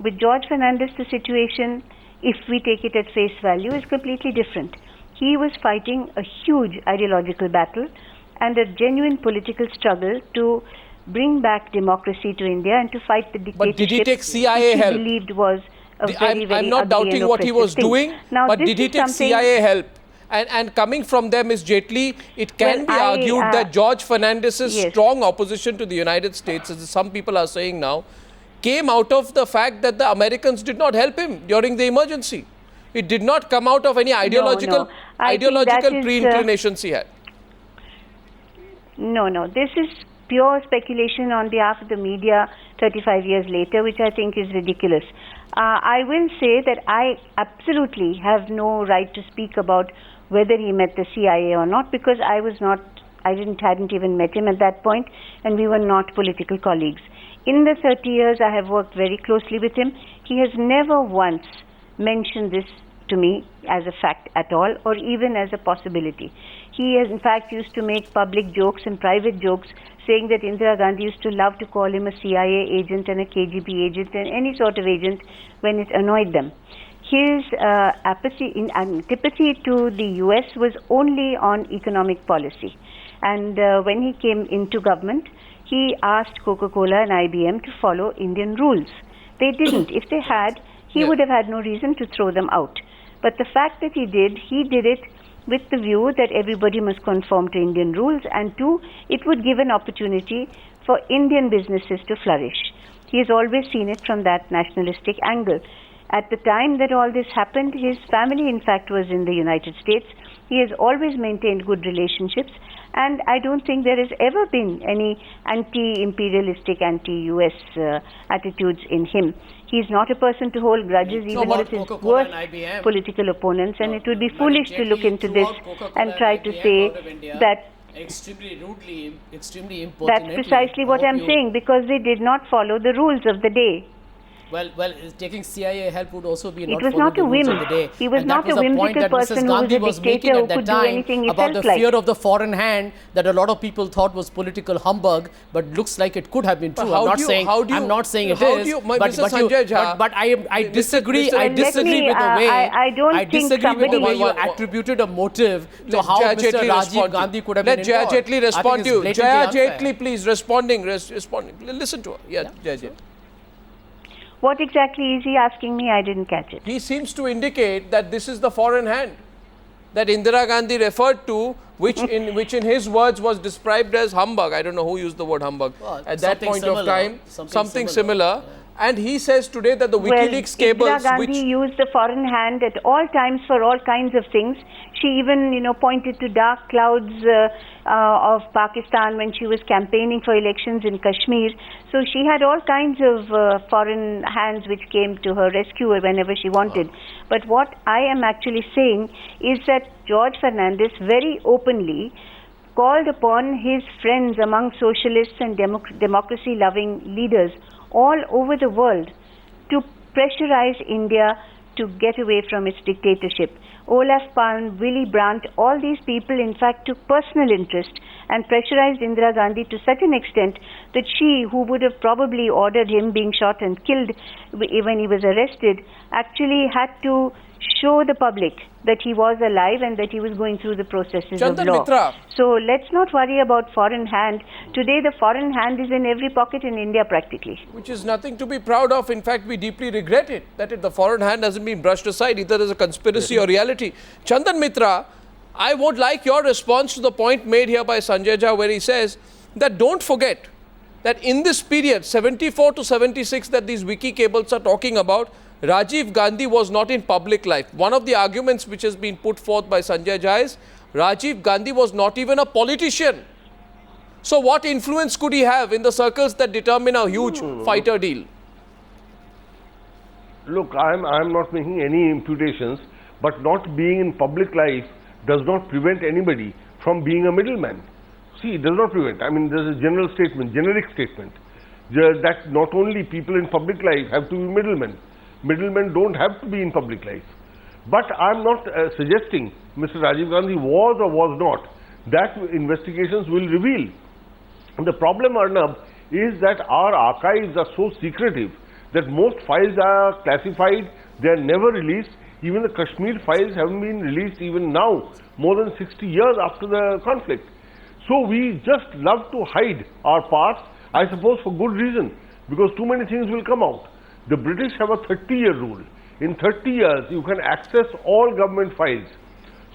With George Fernandez, the situation, if we take it at face value, is completely different. He was fighting a huge ideological battle and a genuine political struggle to bring back democracy to India and to fight the dictatorship. But did he take CIA which help? He believed was a very I'm not doubting what he was doing, now, but did he take CIA help? And coming from them, Ms. Jaitley, it can be argued that George Fernandez's strong opposition to the United States, as some people are saying now, came out of the fact that the Americans did not help him during the emergency. It did not come out of any ideological pre-inclinations he had. No. This is pure speculation on behalf of the media 35 years later, which I think is ridiculous. I will say that I absolutely have no right to speak about whether he met the CIA or not, because I hadn't even met him at that point, and we were not political colleagues. In the 30 years I have worked very closely with him, he has never once mentioned this to me as a fact at all, or even as a possibility. He has in fact used to make public jokes and private jokes, saying that Indira Gandhi used to love to call him a CIA agent and a KGB agent and any sort of agent when it annoyed them. His antipathy to the US was only on economic policy. And when he came into government, he asked Coca-Cola and IBM to follow Indian rules. They didn't. If they had, he would have had no reason to throw them out. But the fact that he did it with the view that everybody must conform to Indian rules, and two, it would give an opportunity for Indian businesses to flourish. He has always seen it from that nationalistic angle. At the time that all this happened, his family in fact was in the United States. He has always maintained good relationships, and I don't think there has ever been any anti-imperialistic, anti-US attitudes in him. He's not a person to hold grudges even with his worst political opponents, and it would be foolish to look into this and try to say that extremely rudely, extremely importantly. That's precisely what I'm saying, because they did not follow the rules of the day. Well, taking CIA help would also be not It was not a whim. He was not a whimsical person who was a dictator who could do anything he felt like. About the fear of the foreign hand that a lot of people thought was political humbug, but looks like it could have been true. I'm not saying it is. But I disagree. I disagree with the way. I don't think somebody you attributed a motive to how Mr. Rajiv Gandhi could have been involved. Let Jaya Jaitley respond to you. Jaya Jaitley, please, responding. Listen to her. Yeah, Jaya Jaitley. What exactly is he asking me? I didn't catch it. He seems to indicate that this is the foreign hand that Indira Gandhi referred to, which in his words was described as humbug. I don't know who used the word humbug at that point of time. Something similar. Yeah. And he says today that the WikiLeaks cables... Indira Gandhi used the foreign hand at all times for all kinds of things. She even, pointed to dark clouds of Pakistan when she was campaigning for elections in Kashmir. So she had all kinds of foreign hands which came to her rescue whenever she wanted. But what I am actually saying is that George Fernandez very openly called upon his friends among socialists and democracy-loving leaders all over the world to pressurize India to get away from its dictatorship. Olaf Palme, Willy Brandt, all these people in fact took personal interest and pressurized Indira Gandhi to such an extent that she, who would have probably ordered him being shot and killed when he was arrested, actually had to show the public that he was alive and that he was going through the processes of law. Mitra. So let's not worry about foreign hand. Today the foreign hand is in every pocket in India practically. Which is nothing to be proud of. In fact, we deeply regret it, that the foreign hand hasn't been brushed aside either as a conspiracy or reality. Chandan Mitra, I would like your response to the point made here by Sanjay Jha, where he says that don't forget that in this period, 74 to 76, that these wiki cables are talking about, Rajiv Gandhi was not in public life. One of the arguments which has been put forth by Sanjay Jha is Rajiv Gandhi was not even a politician. So what influence could he have in the circles that determine a huge fighter deal? Look, I'm not making any imputations, but not being in public life does not prevent anybody from being a middleman. See, it does not prevent. I mean, there's a general statement, generic statement, that not only people in public life have to be middlemen. Middlemen don't have to be in public life. But I'm not suggesting Mr. Rajiv Gandhi was or was not. That investigations will reveal. And the problem, Arnab, is that our archives are so secretive that most files are classified, they are never released. Even the Kashmir files haven't been released even now, more than 60 years after the conflict. So we just love to hide our past, I suppose for good reason, because too many things will come out. The British have a 30-year rule. In 30 years, you can access all government files,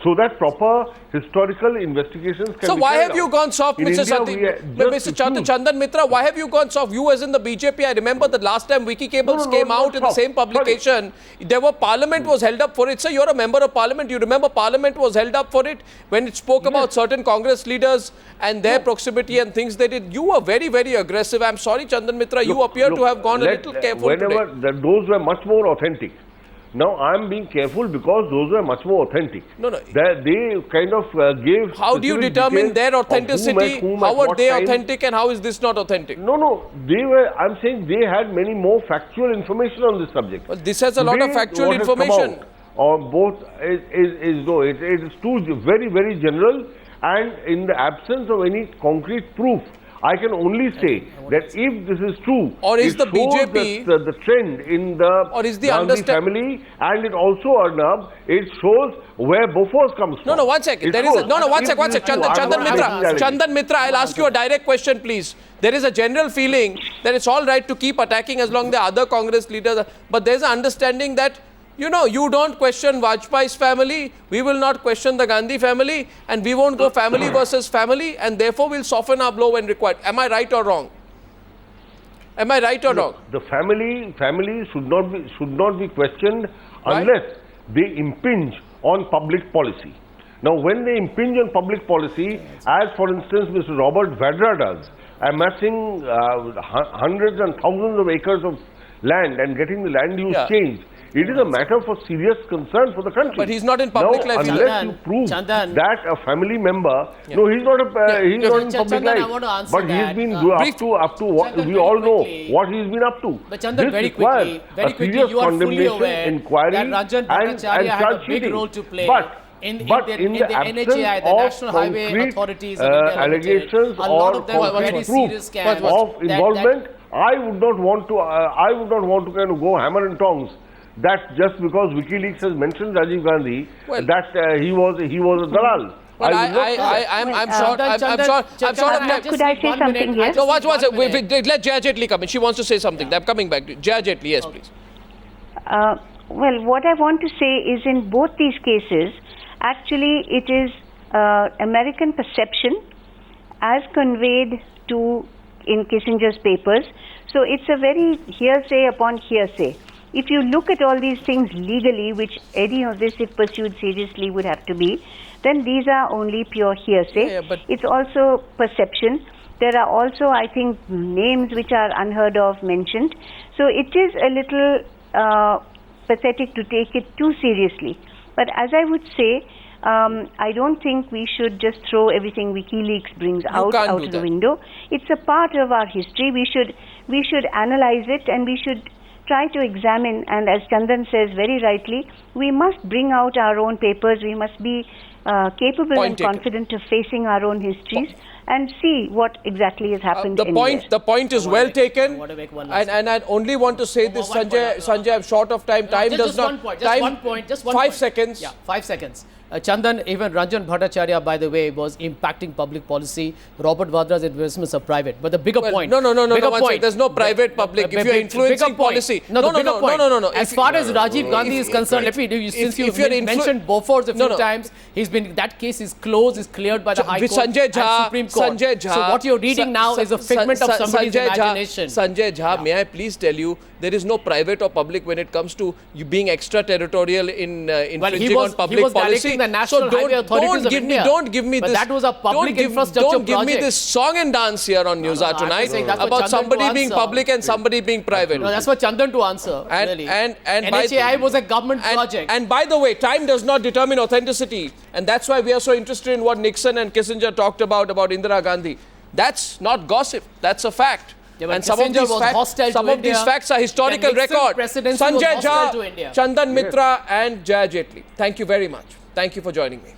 so that proper historical investigations can be So why have you gone soft, Mr. Chandan Mitra? Why have you gone soft? You as in the BJP, I remember the last time Wiki Cables came out in the same publication, there were Parliament was held up for it. Sir, you're a member of Parliament. You remember Parliament was held up for it when it spoke about certain Congress leaders and their proximity and things they did. You were very, very aggressive. I'm sorry, Chandan Mitra, you appear to have gone a little careful today. Those were much more authentic. Now I'm being careful because those were much more authentic. They kind of gave. How do you determine their authenticity? How are they authentic and how is this not authentic? No, they were. I'm saying they had many more factual information on this subject. Well, this has a lot of factual information. Both it is too very, very general, and in the absence of any concrete proof, I can only say that if this is true, or is the BJP the trend in the Gandhi family, and it also Arnab, it shows where Bofors comes from. No, one second. One second. Chandan Mitra, I'll ask you a direct question, please. There is a general feeling that it's all right to keep attacking as long as the other Congress leaders, but there's an understanding that you don't question Vajpayee's family, we will not question the Gandhi family, and we won't go family versus family, and therefore we'll soften our blow when required. Am I right or wrong? Am I right or wrong? The family should not be questioned unless they impinge on public policy. Now, when they impinge on public policy, as for instance Mr. Robert Vadra does, amassing hundreds and thousands of acres of land and getting the land use changed, it is a matter for serious concern for the country. But he's not in public life. Unless you prove that a family member, no, he's not in public life. But he's been up to what we all know what he's been up to. But Chandan, very quickly, you are fully aware that Ranjan Bhattacharya had a big role to play. In the NHAI, the National Highway Authorities, allegations or concrete proof of involvement, I would not want to kind of go hammer and tongs that just because WikiLeaks has mentioned Rajiv Gandhi, that he was a dalal. But I'm sure. Could I say something here? No, watch. Let Jaya Jaitley come in. She wants to say something. I'm coming back to Jaya Jaitley. Yes, please. Well, what I want to say is in both these cases, actually it is American perception as conveyed in Kissinger's papers. So it's a very hearsay upon hearsay. If you look at all these things legally, which any of this, if pursued seriously, would have to be, then these are only pure hearsay. But it's also perception. There are also, I think, names which are unheard of mentioned. So it is a little pathetic to take it too seriously. But as I would say, I don't think we should just throw everything WikiLeaks brings out of the window. It's a part of our history. We should analyze it, and we should try to examine, and as Chandan says very rightly, we must bring out our own papers. We must be capable and confident of facing our own histories and see what exactly has happened. The point is well taken, and I only want to say this, Sanjay, I'm short of time. Time does not. Just 5 seconds. Yeah, 5 seconds. Chandan, even Ranjan Bhattacharya, by the way, was impacting public policy. Robert Vadra's investments are private. But the bigger point... No. There's no private public. If you're influencing policy... No. As far as Rajiv Gandhi is concerned, since you mentioned Bofors a few times, that case is closed, is cleared by the High Court and Supreme Court. Sanjay Jha, so what you're reading now is a figment of somebody's imagination. Sanjay Jha, may I please tell you, there is no private or public when it comes to you being extraterritorial in infringing on public policy. The National Highway Authorities of India. Don't give me this. That was a public infrastructure project. Don't give me this song and dance here on News Hour tonight about somebody being public and somebody being private. No, that's for Chandan to answer. And NHAI was a government project. And by the way, time does not determine authenticity, and that's why we are so interested in what Nixon and Kissinger talked about Indira Gandhi. That's not gossip. That's a fact. And some of these facts are historical record. Sanjay Jha, Chandan Mitra and Jaya Jaitley. Thank you very much. Thank you for joining me.